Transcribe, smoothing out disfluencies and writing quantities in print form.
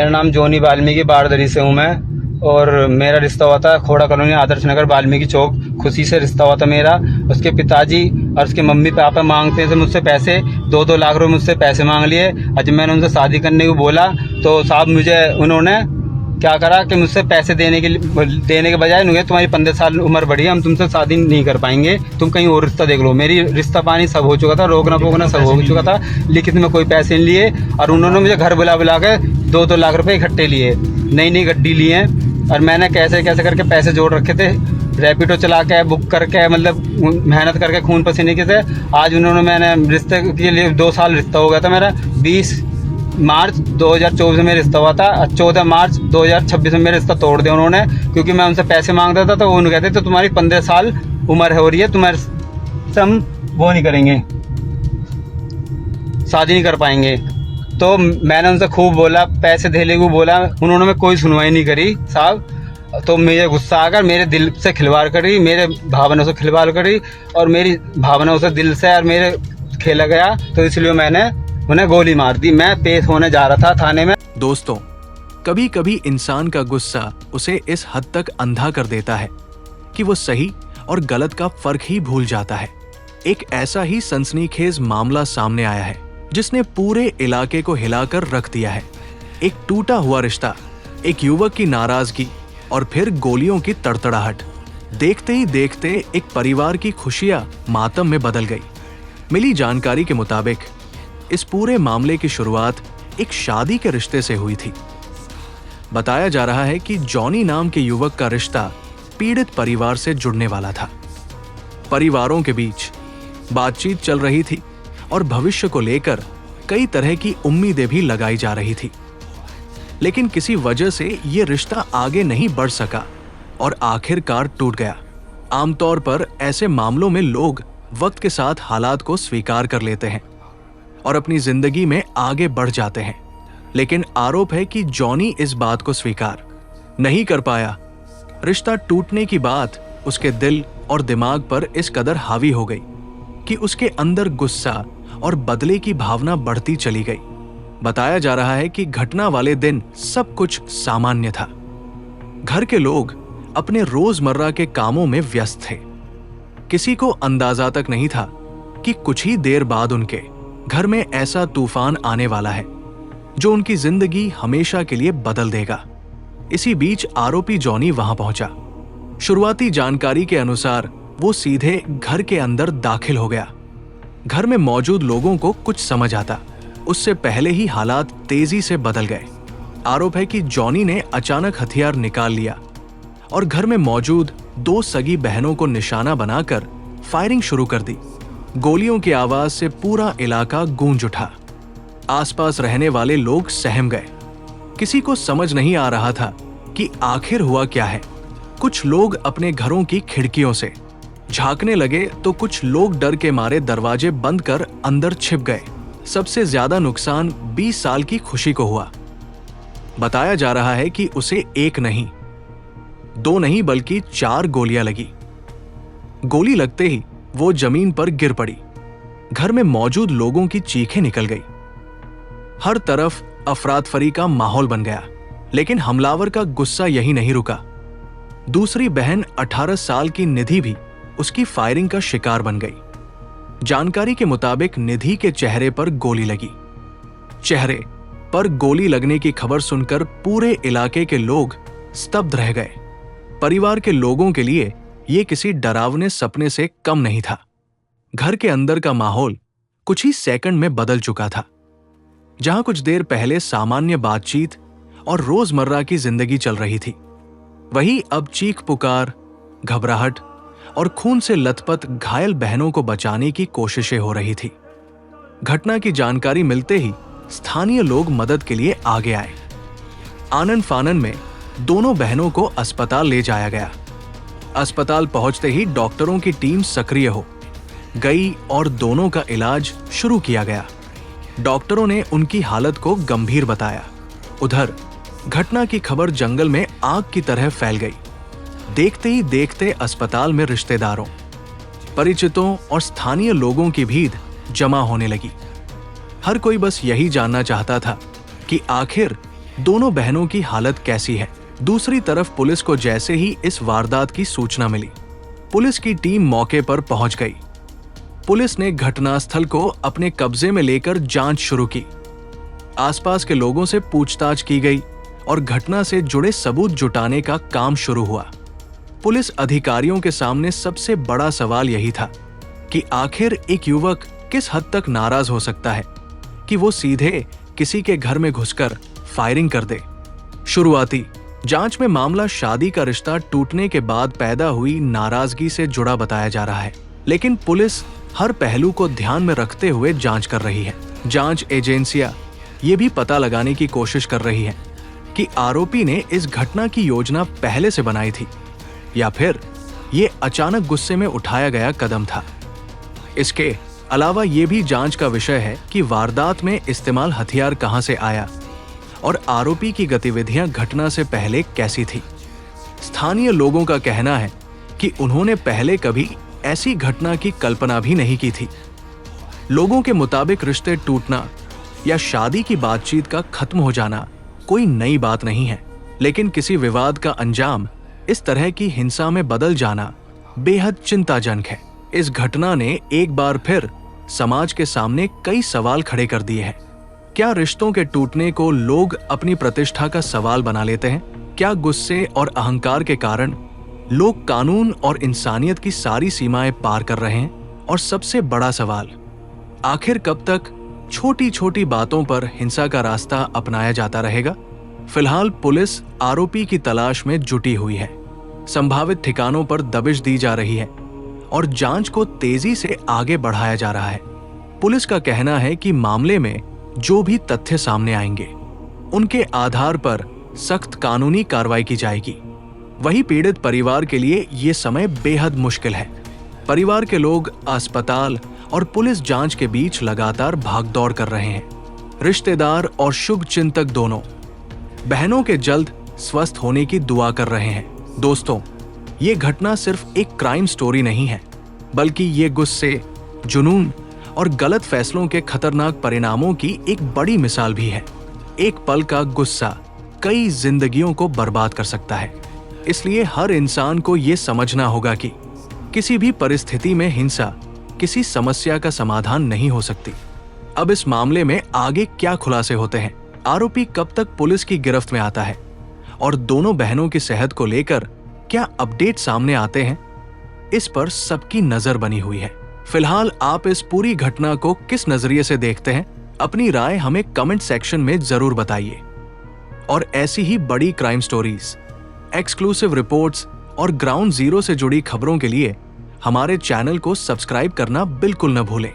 मेरा नाम जोनी वाल्मीकि बारदरी से हूँ मैं। और मेरा रिश्ता हुआ था खोड़ा कॉलोनी आदर्श नगर वाल्मीकि चौक। खुशी से रिश्ता हुआ था मेरा। उसके पिताजी और उसके मम्मी पापा मांगते थे मुझसे पैसे, 2-2 लाख रुपए मुझसे पैसे मांग लिए। और जब मैंने उनसे शादी करने को बोला तो साहब मुझे उन्होंने क्या करा कि मुझसे पैसे देने के बजाय उन्होंने, तुम्हारी 15 साल उम्र बढ़ी है, हम तुमसे शादी नहीं कर पाएंगे, तुम कहीं और रिश्ता देख लो। मेरी रिश्ता पानी सब हो चुका था, रोकना पोकना सब हो चुका था, लेकिन मैं कोई पैसे नहीं लिए। और उन्होंने मुझे घर बुला के 2-2 लाख रुपए इकट्ठे लिए, नई गड्डी लिए। और मैंने कैसे करके पैसे जोड़ रखे थे, रैपिडो चला के बुक करके, मतलब मेहनत करके खून पसीने के थे। आज मैंने रिश्ते के लिए 2 साल रिश्ता हो गया था मेरा। 20 मार्च 2024 में रिश्ता हुआ था, 14 मार्च 2026 में मेरा रिश्ता तोड़ दिया उन्होंने, क्योंकि मैं उनसे पैसे मांगता था। तो वो उन्होंने कहते तो तुम्हारी 15 साल उम्र हो रही है, तुम्हारे हम वो नहीं करेंगे, शादी नहीं कर पाएंगे। तो मैंने उनसे खूब बोला, पैसे देने को बोला, उन्होंने कोई सुनवाई नहीं करी साहब। तो मुझे गुस्सा आकर मेरे दिल से खिलवाड़ करी, मेरे भावनाओं से खिलवाड़ करी, और मेरी भावनाओं से दिल से और मेरे खेला गया। तो इसलिए मैंने उन्हें गोली मार दी। मैं पेश होने जा रहा था थाने में। दोस्तों, कभी कभी इंसान का गुस्सा उसे इस हद तक अंधा कर देता है कि वो सही और गलत का फर्क ही भूल जाता है। एक ऐसा ही सनसनीखेज मामला सामने आया है जिसने पूरे इलाके को हिलाकर रख दिया है। एक टूटा हुआ रिश्ता, एक युवक की नाराजगी और फिर गोलियों की तड़तड़ाहट। देखते ही देखते एक परिवार की खुशियां मातम में बदल गई। मिली जानकारी के मुताबिक इस पूरे मामले की शुरुआत एक शादी के रिश्ते से हुई थी। बताया जा रहा है कि जॉनी नाम के युवक का रिश्ता पीड़ित परिवार से जुड़ने वाला था। परिवारों के बीच बातचीत चल रही थी और भविष्य को लेकर कई तरह की उम्मीदें भी लगाई जा रही थी, लेकिन किसी वजह से ये रिश्ता आगे नहीं बढ़ सका और आखिरकार टूट गया। आमतौर पर ऐसे मामलों में लोग वक्त के साथ हालात को स्वीकार कर लेते हैं और अपनी जिंदगी में आगे बढ़ जाते हैं, लेकिन आरोप है कि जॉनी इस बात को स्वीकार नहीं कर पाया। रिश्ता टूटने की बात उसके दिल और दिमाग पर इस कदर हावी हो गई कि उसके अंदर गुस्सा और बदले की भावना बढ़ती चली गई। बताया जा रहा है कि घटना वाले दिन सब कुछ सामान्य था। घर के लोग अपने रोजमर्रा के कामों में व्यस्त थे। किसी को अंदाजा तक नहीं था कि कुछ ही देर बाद उनके घर में ऐसा तूफान आने वाला है जो उनकी जिंदगी हमेशा के लिए बदल देगा। इसी बीच आरोपी जॉनी वहां पहुंचा। शुरुआती जानकारी के अनुसार वो सीधे घर के अंदर दाखिल हो गया। घर में मौजूद लोगों को कुछ समझ आता, उससे पहले ही हालात तेजी से बदल गए। आरोप है कि जॉनी ने अचानक हथियार निकाल लिया और घर में मौजूद 2 सगी बहनों को निशाना बनाकर फायरिंग शुरू कर दी। गोलियों की आवाज से पूरा इलाका गूंज उठा। आसपास रहने वाले लोग सहम गए। किसी को समझ नहीं आ रहा था कि आखिर हुआ क्या है। कुछ लोग अपने घरों की खिड़कियों से झांकने लगे तो कुछ लोग डर के मारे दरवाजे बंद कर अंदर छिप गए। सबसे ज्यादा नुकसान 20 साल की खुशी को हुआ। बताया जा रहा है कि उसे 1 नहीं, 2 नहीं बल्कि 4 गोलियां लगी। गोली लगते ही वो जमीन पर गिर पड़ी। घर में मौजूद लोगों की चीखें निकल गई। हर तरफ अफरातफरी का माहौल बन गया, लेकिन हमलावर का गुस्सा यही नहीं रुका। दूसरी बहन 18 साल की निधि भी उसकी फायरिंग का शिकार बन गई। जानकारी के मुताबिक निधि के चेहरे पर गोली लगी। चेहरे पर गोली लगने की खबर सुनकर पूरे इलाके के लोग स्तब्ध रह गए। परिवार के लोगों के लिए यह किसी डरावने सपने से कम नहीं था। घर के अंदर का माहौल कुछ ही सेकंड में बदल चुका था। जहां कुछ देर पहले सामान्य बातचीत और रोजमर्रा की जिंदगी चल रही थी, वहीं अब चीख पुकार, घबराहट और खून से लथपथ घायल बहनों को बचाने की कोशिशें हो रही थी। घटना की जानकारी मिलते ही स्थानीय लोग मदद के लिए आगे आए। आनन फानन में दोनों बहनों को अस्पताल ले जाया गया। अस्पताल पहुंचते ही डॉक्टरों की टीम सक्रिय हो गई और दोनों का इलाज शुरू किया गया। डॉक्टरों ने उनकी हालत को गंभीर बताया। उधर घटना की खबर जंगल में आग की तरह फैल गई। देखते ही देखते अस्पताल में रिश्तेदारों, परिचितों और स्थानीय लोगों की भीड़ जमा होने लगी। हर कोई बस यही जानना चाहता था कि आखिर दोनों बहनों की हालत कैसी है। दूसरी तरफ पुलिस को जैसे ही इस वारदात की सूचना मिली, पुलिस की टीम मौके पर पहुंच गई। पुलिस ने घटनास्थल को अपने कब्जे में लेकर जांच शुरू की। आसपास के लोगों से पूछताछ की गई और घटना से जुड़े सबूत जुटाने का काम शुरू हुआ। पुलिस अधिकारियों के सामने सबसे बड़ा सवाल यही था कि आखिर एक युवक किस हद तक नाराज हो सकता है कि वो सीधे किसी के घर में घुसकर फायरिंग कर दे। शुरुआती जांच में मामला शादी का रिश्ता टूटने के बाद पैदा हुई नाराजगी से जुड़ा बताया जा रहा है, लेकिन पुलिस हर पहलू को ध्यान में रखते हुए जांच कर रही है। जांच एजेंसियां ये भी पता लगाने की कोशिश कर रही है कि आरोपी ने इस घटना की योजना पहले से बनाई थी या फिर ये अचानक गुस्से में उठाया गया कदम था। इसके अलावा ये भी जांच का विषय है कि वारदात में इस्तेमाल हथियार कहां से आया और आरोपी की गतिविधियां घटना से पहले कैसी थी। स्थानीय लोगों का कहना है कि उन्होंने पहले कभी ऐसी घटना की कल्पना भी नहीं की थी। लोगों के मुताबिक रिश्ते टूटना या शादी की बातचीत का खत्म हो जाना कोई नई बात नहीं है, लेकिन किसी विवाद का अंजाम इस तरह की हिंसा में बदल जाना बेहद चिंताजनक है। इस घटना ने एक बार फिर समाज के सामने कई सवाल खड़े कर दिए हैं। क्या रिश्तों के टूटने को लोग अपनी प्रतिष्ठा का सवाल बना लेते हैं? क्या गुस्से और अहंकार के कारण लोग कानून और इंसानियत की सारी सीमाएं पार कर रहे हैं? और सबसे बड़ा सवाल, आखिर कब तक छोटी छोटी बातों पर हिंसा का रास्ता अपनाया जाता रहेगा? फिलहाल पुलिस आरोपी की तलाश में जुटी हुई है। संभावित ठिकानों पर दबिश दी जा रही है और जांच को तेजी से आगे बढ़ाया जा रहा है। पुलिस का कहना है कि मामले में जो भी तथ्य सामने आएंगे, उनके आधार पर सख्त कानूनी कार्रवाई की जाएगी। वहीं पीड़ित परिवार के लिए ये समय बेहद मुश्किल है। परिवार के लोग अस्पताल और पुलिस जांच के बीच लगातार भागदौड़ कर रहे हैं। रिश्तेदार और शुभचिंतक दोनों बहनों के जल्द स्वस्थ होने की दुआ कर रहे हैं। दोस्तों, ये घटना सिर्फ एक क्राइम स्टोरी नहीं है, बल्कि ये गुस्से, जुनून और गलत फैसलों के खतरनाक परिणामों की एक बड़ी मिसाल भी है। एक पल का गुस्सा कई जिंदगियों को बर्बाद कर सकता है। इसलिए हर इंसान को ये समझना होगा कि किसी भी परिस्थिति में हिंसा किसी समस्या का समाधान नहीं हो सकती। अब इस मामले में आगे क्या खुलासे होते हैं, आरोपी कब तक पुलिस की गिरफ्त में आता है और दोनों बहनों की सेहत को लेकर क्या अपडेट सामने आते हैं, इस पर सबकी नजर बनी हुई है। फिलहाल आप इस पूरी घटना को किस नजरिए से देखते हैं? अपनी राय हमें कमेंट सेक्शन में जरूर बताइए। और ऐसी ही बड़ी क्राइम स्टोरीज, एक्सक्लूसिव रिपोर्ट्स और ग्राउंड जीरो से जुड़ी खबरों के लिए हमारे चैनल को सब्सक्राइब करना बिल्कुल न भूलें।